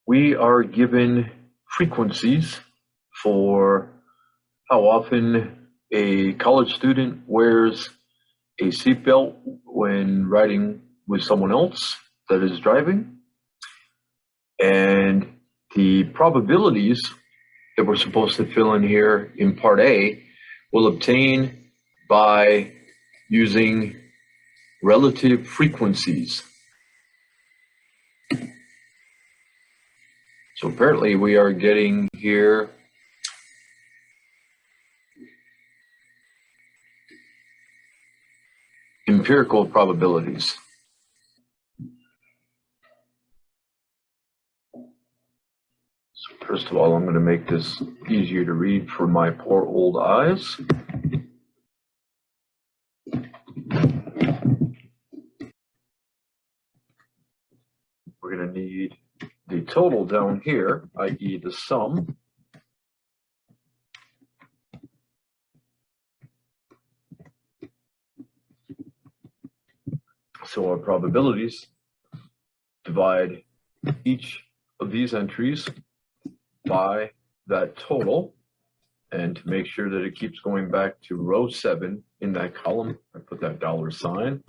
we are given frequencies for how often a college student wears a seatbelt when riding with someone else that is driving, and the probabilities that we're supposed to fill in here in part A will obtain by using relative frequencies. So apparently we are getting here empirical probabilities. So first of all, I'm going to make this easier to read for my poor old eyes. We're going to need the total down here, i.e. the sum. So our probabilities divide each of these entries by that total, and to make sure that it keeps going back to row 7 in that column, I put that $sign.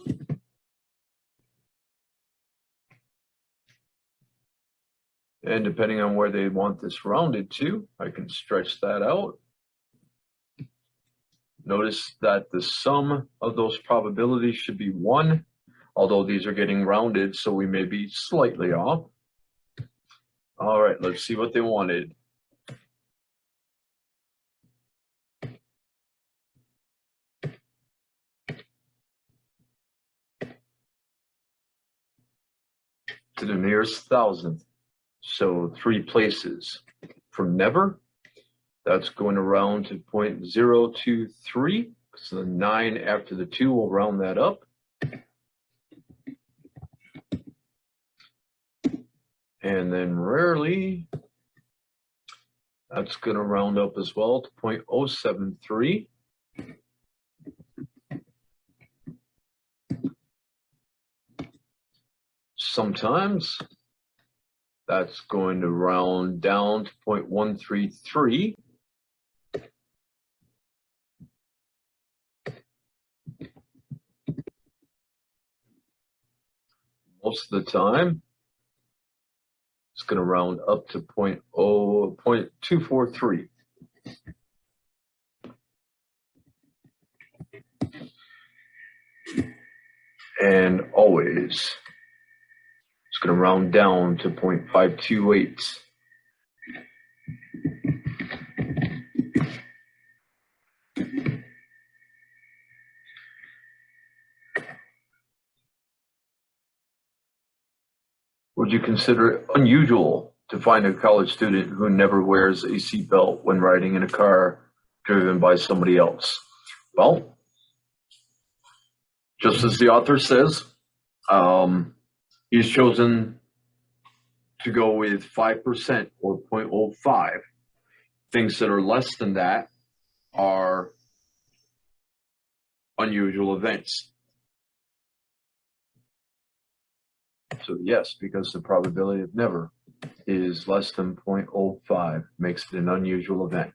And depending on where they want this rounded to, I can stretch that out. Notice that the sum of those probabilities should be 1, although these are getting rounded, so we may be slightly off. All right, let's see what they wanted. To the nearest thousandth. So 3 places. From never, that's going to round to 0.023. So the 9 after the 2 will round that up. And then rarely, that's going to round up as well to 0.073. Sometimes that's going to round down to 0.133. Most of the time, it's going to round up to 0.243. And always, it's going to round down to 0.528. Would you consider it unusual to find a college student who never wears a seatbelt when riding in a car driven by somebody else? Well, just as the author says, he's chosen to go with 5% or 0.05. Things that are less than that are unusual events. So yes, because the probability of never is less than 0.05, makes it an unusual event.